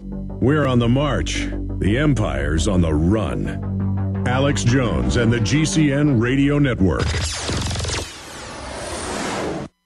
We're on the march. The empire's on the run. Alex Jones and the GCN Radio Network.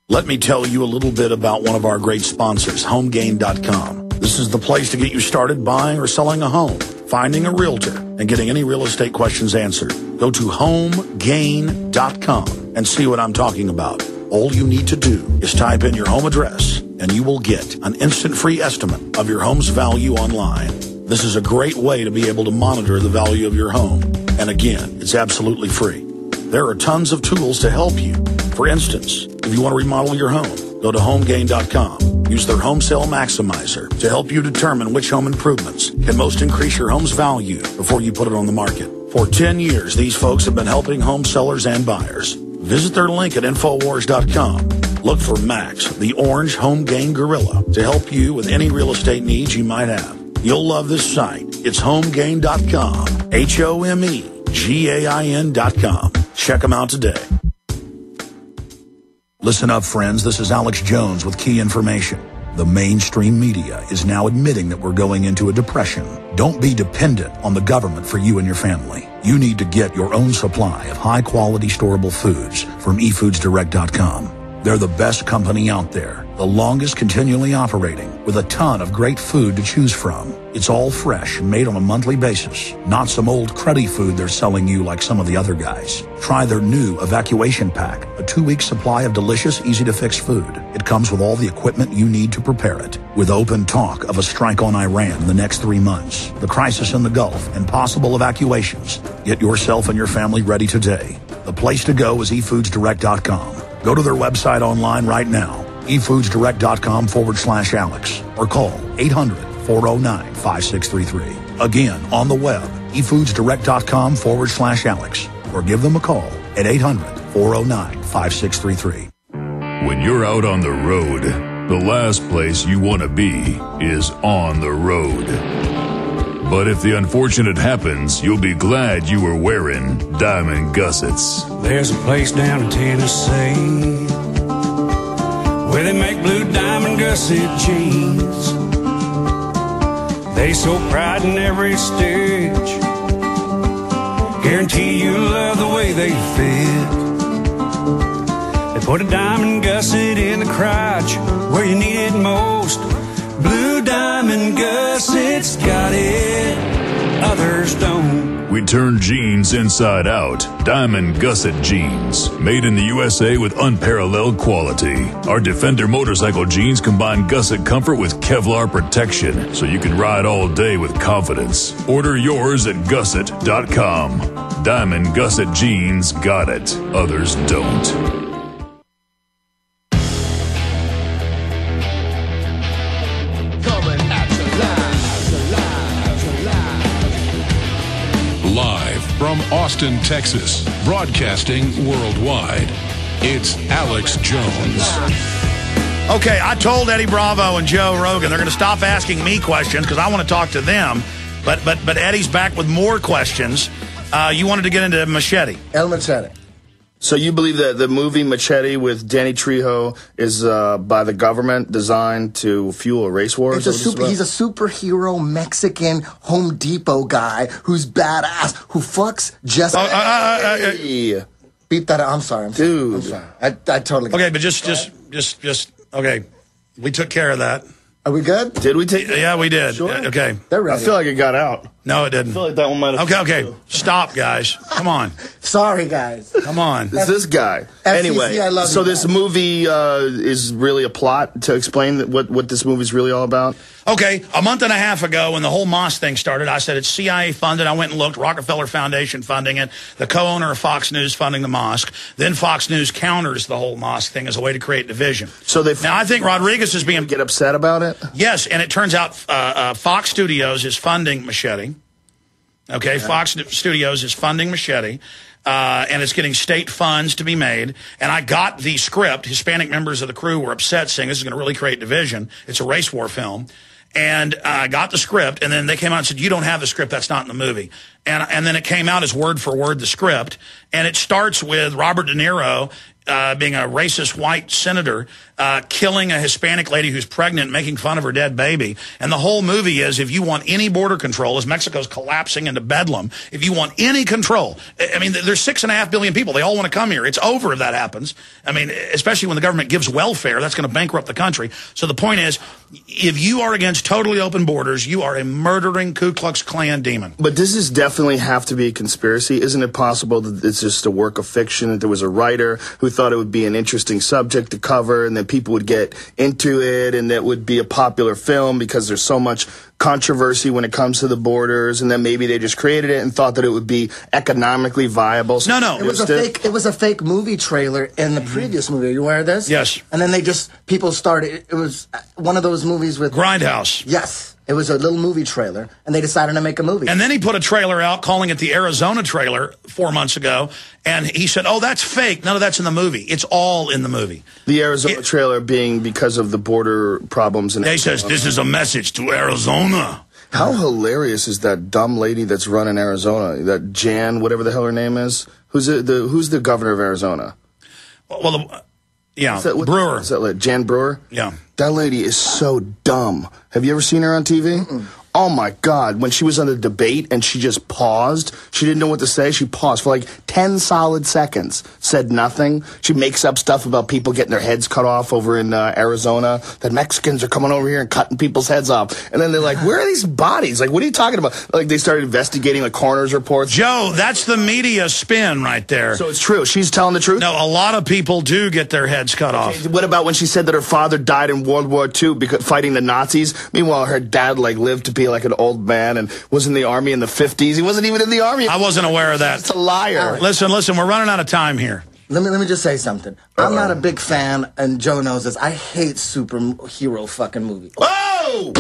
Let me tell you a little bit about one of our great sponsors, HomeGain.com. This is the place to get you started buying or selling a home, finding a realtor, and getting any real estate questions answered. Go to HomeGain.com and see what I'm talking about. All you need to do is type in your home address, and you will get an instant free estimate of your home's value online. This is a great way to be able to monitor the value of your home. And again, it's absolutely free. There are tons of tools to help you. For instance, if you want to remodel your home, go to HomeGain.com. Use their Home Sale Maximizer to help you determine which home improvements can most increase your home's value before you put it on the market. For 10 years, these folks have been helping home sellers and buyers. Visit their link at Infowars.com. Look for Max, the orange home gain gorilla, to help you with any real estate needs you might have. You'll love this site. It's HomeGain.com. HomeGain.com. Check them out today. Listen up, friends. This is Alex Jones with key information. The mainstream media is now admitting that we're going into a depression. Don't be dependent on the government for you and your family. You need to get your own supply of high-quality storable foods from eFoodsDirect.com. They're the best company out there, the longest continually operating, with a ton of great food to choose from. It's all fresh and made on a monthly basis, not some old cruddy food they're selling you like some of the other guys. Try their new Evacuation Pack, a 2-week supply of delicious, easy-to-fix food. It comes with all the equipment you need to prepare it. With open talk of a strike on Iran in the next 3 months, the crisis in the Gulf, and possible evacuations, get yourself and your family ready today. The place to go is eFoodsDirect.com. Go to their website online right now, eFoodsDirect.com/Alex, or call 800-409-5633. Again, on the web, eFoodsDirect.com/Alex, or give them a call at 800-409-5633. When you're out on the road, the last place you want to be is on the road. But if the unfortunate happens, you'll be glad you were wearing diamond gussets. There's a place down in Tennessee where they make blue diamond gusset jeans. They so pride in every stitch, guarantee you love the way they fit. They put a diamond gusset in the crotch where you need it most. Blue diamond gussets got it, others don't. We turn jeans inside out. Diamond gusset jeans, made in the USA with unparalleled quality. Our Defender motorcycle jeans combine gusset comfort with Kevlar protection, so you can ride all day with confidence. Order yours at gusset.com. Diamond gusset jeans got it, others don't. From Austin, Texas, broadcasting worldwide, it's Alex Jones. Okay, I told Eddie Bravo and Joe Rogan they're going to stop asking me questions because I want to talk to them. But Eddie's back with more questions. You wanted to get into Machete. El Machete. So you believe that the movie Machete with Danny Trejo is by the government designed to fuel a race war? He's a superhero Mexican Home Depot guy who's badass, who fucks just... Beat that out. I'm sorry. Dude. I'm sorry. I totally... Okay, but just, okay. We took care of that. Are we good? Did we take... Yeah, we did. Sure. Okay. They're ready. I feel like it got out. No, it didn't. I feel like that one might have... Okay. Stop, guys. Come on. Sorry, guys. Come on. It's this guy. FCC, Anyway, I love so you this guys. movie is really a plot to explain what this movie's really all about? Okay, a month and a half ago when the whole mosque thing started, I said it's CIA funded. I went and looked, Rockefeller Foundation funding it, the co-owner of Fox News funding the mosque. Then Fox News counters the whole mosque thing as a way to create division. So now I think Rodriguez is being... Get upset about it? Yes, and it turns out Fox Studios is funding Machete. Okay, yeah. Fox Studios is funding Machete. And it's getting state funds to be made. And I got the script. Hispanic members of the crew were upset, saying this is going to really create division. It's a race war film. And I got the script, and then they came out and said, you don't have the script, that's not in the movie. And then it came out as word for word, the script. And it starts with Robert De Niro being a racist white senator, killing a Hispanic lady who's pregnant, making fun of her dead baby. And the whole movie is, if you want any border control, as Mexico's collapsing into bedlam, if you want any control, I mean, there's 6.5 billion people. They all want to come here. It's over if that happens. I mean, especially when the government gives welfare, that's going to bankrupt the country. So the point is, if you are against totally open borders, you are a murdering Ku Klux Klan demon. But does this definitely have to be a conspiracy? Isn't it possible that it's just a work of fiction, that there was a writer who thought it would be an interesting subject to cover, and that people would get into it, and that would be a popular film because there's so much controversy when it comes to the borders, and then maybe they just created it and thought that it would be economically viable? So no. It was a fake movie trailer in the previous movie. Are you aware of this? Yes. And then people started, it was one of those movies with... Grindhouse. Yes. It was a little movie trailer, and they decided to make a movie. And then he put a trailer out calling it the Arizona trailer 4 months ago, and he said, oh, that's fake. None of that's in the movie. It's all in the movie. The Arizona trailer being because of the border problems. He says, this is a message to Arizona. How hilarious is that dumb lady that's running Arizona? That Jan, whatever the hell her name is? Who's the governor of Arizona? Well, Brewer. Is that like Jan Brewer? Yeah. That lady is so dumb. Have you ever seen her on TV? Oh, my God. When she was on the debate and she just paused, she didn't know what to say. She paused for like 10 solid seconds, said nothing. She makes up stuff about people getting their heads cut off over in Arizona, that Mexicans are coming over here and cutting people's heads off. And then they're like, where are these bodies? Like, what are you talking about? Like, they started investigating the coroner's reports. Joe, that's the media spin right there. So it's true. She's telling the truth? No, a lot of people do get their heads cut off. What about when she said that her father died in World War II because fighting the Nazis? Meanwhile, her dad, like, lived to be like an old man and was in the army in the 50s. He wasn't even in the army. I wasn't aware of that. It's a liar. Listen, we're running out of time here. Let me just say something. I'm not a big fan, and Joe knows this. I hate superhero fucking movies. Whoa!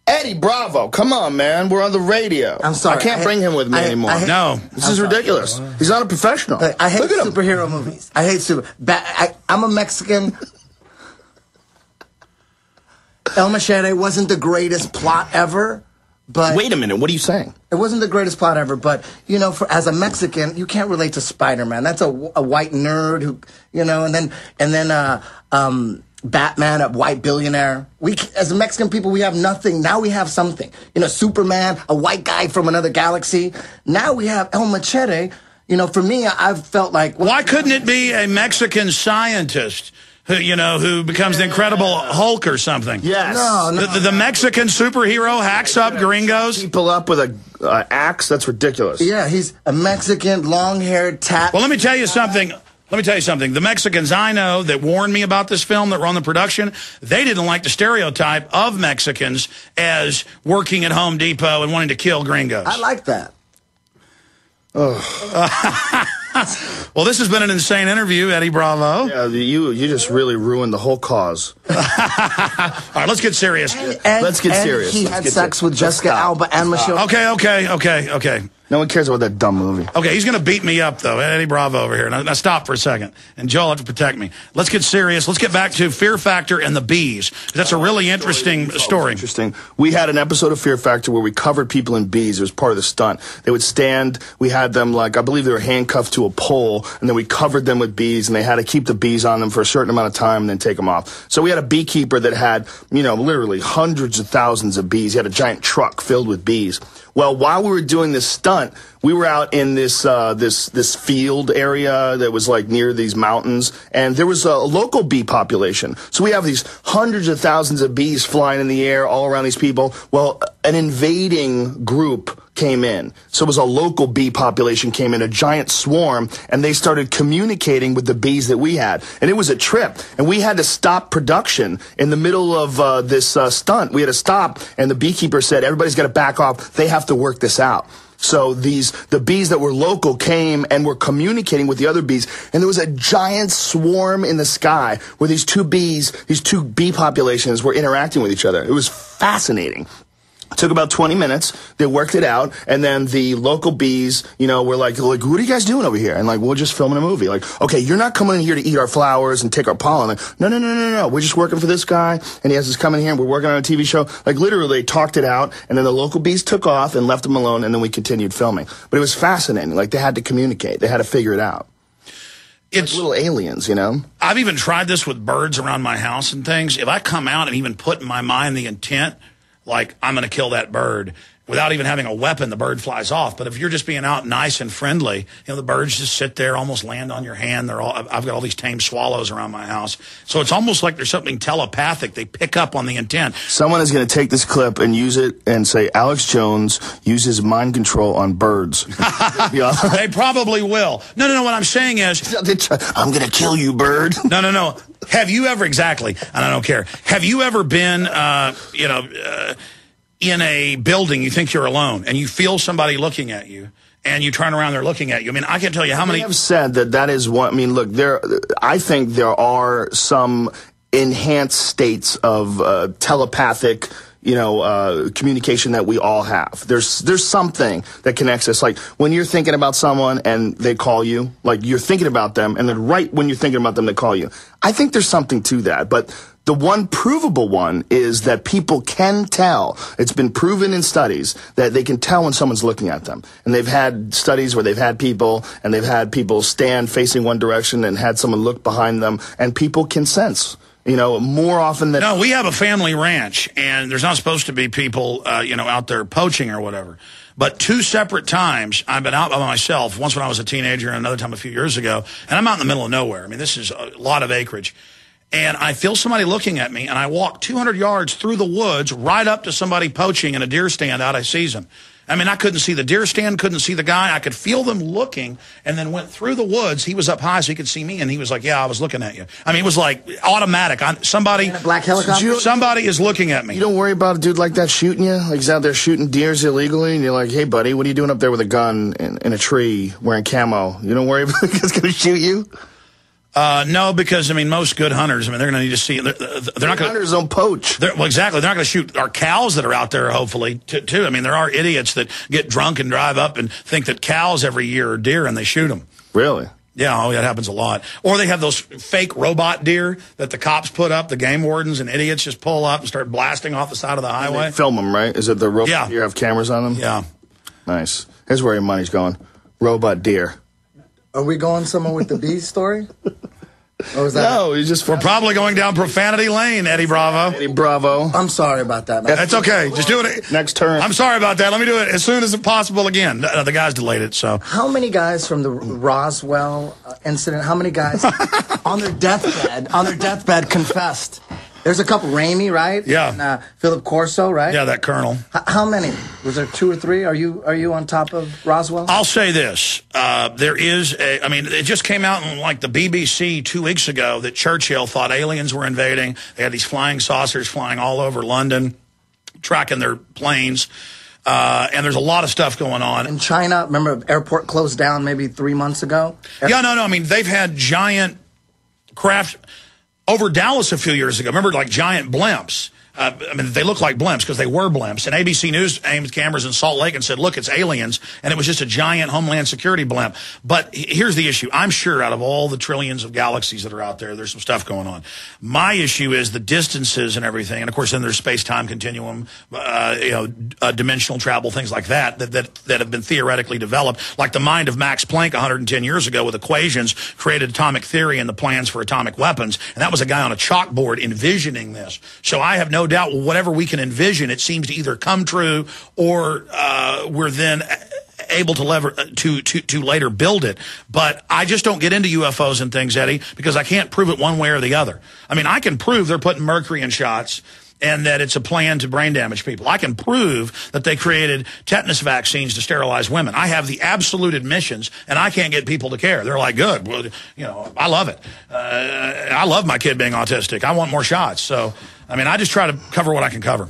Eddie Bravo, come on, man. We're on the radio. I'm sorry. I can't bring him with me anymore. No. This is ridiculous. He's not a professional. I hate superhero movies. I hate I'm a Mexican. El Machado wasn't the greatest plot ever, but... Wait a minute, what are you saying? It wasn't the greatest plot ever, but, you know, as a Mexican, you can't relate to Spider-Man. That's a white nerd who, you know, and then Batman, a white billionaire. As a Mexican people, we have nothing. Now we have something. You know, Superman, a white guy from another galaxy. Now we have El Machado. You know, for me, I've felt like... Why couldn't it be a Mexican scientist who becomes the Incredible Hulk or something? Yes. No. The Mexican superhero hacks up gringos? People up with a axe? That's ridiculous. Yeah, he's a Mexican, long-haired, Well, let me tell you something. The Mexicans I know that warned me about this film that were on the production, they didn't like the stereotype of Mexicans as working at Home Depot and wanting to kill gringos. I like that. Oh. Well, this has been an insane interview, Eddie Bravo. Yeah, you just really ruined the whole cause. All right, let's get serious. Let's get serious. He had sex with Jessica Alba and Michelle. Okay. No one cares about that dumb movie. Okay, he's going to beat me up, though. Eddie Bravo over here. Now stop for a second. And Joe will have to protect me. Let's get serious. Let's get back to Fear Factor and the bees. That's a really interesting story. Interesting. We had an episode of Fear Factor where we covered people in bees. It was part of the stunt. They would stand. We had them, like, I believe they were handcuffed to a pole, and then we covered them with bees, and they had to keep the bees on them for a certain amount of time and then take them off. So we had a beekeeper that had, literally hundreds of thousands of bees. He had a giant truck filled with bees. Well, while we were doing this stunt, we were out in this field area that was like near these mountains, and there was a local bee population. So we have these hundreds of thousands of bees flying in the air all around these people. Well, an invading group came in. So it was a local bee population came in, a giant swarm, and they started communicating with the bees that we had. And it was a trip. And we had to stop production in the middle of this stunt. We had to stop, and the beekeeper said, everybody's got to back off. They have to work this out. So the bees that were local came and were communicating with the other bees, and there was a giant swarm in the sky where these two bee populations were interacting with each other. It was fascinating. It took about 20 minutes. They worked it out, and then the local bees, were like, what are you guys doing over here? And like, we're just filming a movie. Like, okay, you're not coming in here to eat our flowers and take our pollen. Like, no. We're just working for this guy, and he has us coming here, and we're working on a TV show. Like, literally, they talked it out, and then the local bees took off and left them alone, and then we continued filming. But it was fascinating. Like, they had to communicate. They had to figure it out. It's like little aliens, you know? I've even tried this with birds around my house and things. If I come out and even put in my mind the intent, like I'm going to kill that bird, without even having a weapon, the bird flies off. But if you're just being out nice and friendly, you know, the birds just sit there, almost land on your hand. I've got all these tame swallows around my house. So it's almost like there's something telepathic. They pick up on the intent. Someone is going to take this clip and use it and say, Alex Jones uses mind control on birds. They probably will. No. What I'm saying is, I'm going to kill you, bird. No. Have you ever, exactly, and I don't care, have you ever been, in a building, you think you're alone, and you feel somebody looking at you, and you turn around, they're looking at you? I mean, I can't tell you how many... They have said that is what... I mean, look, I think there are some enhanced states of telepathic, communication that we all have. There's something that connects us. Like, when you're thinking about someone and they call you, like, you're thinking about them, and then right when you're thinking about them, they call you. I think there's something to that, but... The one provable one is that people can tell. It's been proven in studies that they can tell when someone's looking at them. And they've had studies where they've had people stand facing one direction and had someone look behind them, and people can sense, more often than... No, we have a family ranch, and there's not supposed to be people, out there poaching or whatever. But 2 separate times, I've been out by myself, once when I was a teenager and another time a few years ago, and I'm out in the middle of nowhere. I mean, this is a lot of acreage. And I feel somebody looking at me, and I walk 200 yards through the woods right up to somebody poaching in a deer stand out of season. I mean, I couldn't see the deer stand, couldn't see the guy. I could feel them looking, and then went through the woods. He was up high so he could see me, and he was like, yeah, I was looking at you. I mean, it was like automatic. Somebody, in a black helicopter? Somebody is looking at me. You don't worry about a dude like that shooting you? Like he's out there shooting deers illegally, and you're like, hey, buddy, what are you doing up there with a gun in a tree wearing camo? You don't worry about he's going to shoot you? No, because, I mean, most good hunters, I mean, they're going to need to see... They're not going hunters don't poach. Well, exactly. They're not going to shoot our cows that are out there, hopefully, too. I mean, there are idiots that get drunk and drive up and think that cows every year are deer, and they shoot them. Really? Yeah, that happens a lot. Or they have those fake robot deer that the cops put up, the game wardens and idiots just pull up and start blasting off the side of the highway. They film them, right? Is it the robot deer have cameras on them? Yeah. Nice. Here's where your money's going. Robot deer. Are we going somewhere with the bees story? Or was that no, we're probably going down profanity lane, Eddie Bravo. Eddie Bravo. I'm sorry about that, man. That's okay. Just do it. Next turn. I'm sorry about that. Let me do it as soon as possible again. The guys delayed it, so. How many guys from the Roswell incident, how many guys on their deathbed confessed? There's a couple, Ramey, right? Yeah. And, Philip Corso, right? Yeah, that colonel. How many? Was there 2 or 3? Are you on top of Roswell? I'll say this. There is it just came out in like the BBC 2 weeks ago that Churchill thought aliens were invading. They had these flying saucers flying all over London, tracking their planes. And there's a lot of stuff going on. In China, remember, airport closed down maybe 3 months ago? Yeah, no. I mean, they've had giant craft... Over Dallas a few years ago, remember, like giant blimps. I mean, they look like blimps because they were blimps. And ABC News aimed cameras in Salt Lake and said, look, it's aliens. And it was just a giant Homeland Security blimp. But here's the issue. I'm sure out of all the trillions of galaxies that are out there, there's some stuff going on. My issue is the distances and everything. And, of course, then there's space-time continuum, dimensional travel, things like that have been theoretically developed. Like the mind of Max Planck 110 years ago with equations created atomic theory and the plans for atomic weapons. And that was a guy on a chalkboard envisioning this. So I have no doubt whatever we can envision, it seems to either come true or we're then able to later build it. But I just don't get into UFOs and things, Eddie, because I can't prove it one way or the other. I mean, I can prove they're putting mercury in shots and that it's a plan to brain damage people. I can prove that they created tetanus vaccines to sterilize women. I have the absolute admissions, and I can't get people to care. They're like, good, well, I love it. I love my kid being autistic. I want more shots. So, I mean, I just try to cover what I can cover.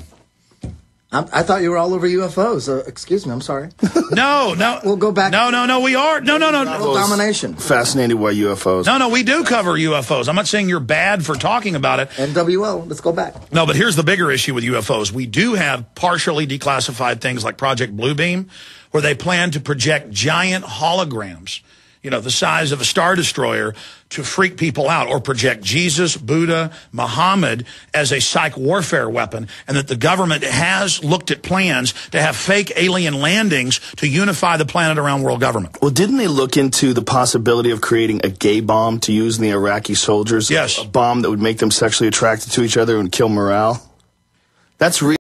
I thought you were all over UFOs. Excuse me, I'm sorry. No. We'll go back. No, we are. No. Domination. Fascinated by UFOs. No, we do cover UFOs. I'm not saying you're bad for talking about it. NWO, let's go back. No, but here's the bigger issue with UFOs. We do have partially declassified things like Project Bluebeam, where they plan to project giant holograms the size of a Star Destroyer to freak people out or project Jesus, Buddha, Muhammad as a psych warfare weapon, and that the government has looked at plans to have fake alien landings to unify the planet around world government. Well, didn't they look into the possibility of creating a gay bomb to use in the Iraqi soldiers? Yes. A bomb that would make them sexually attracted to each other and kill morale? That's real.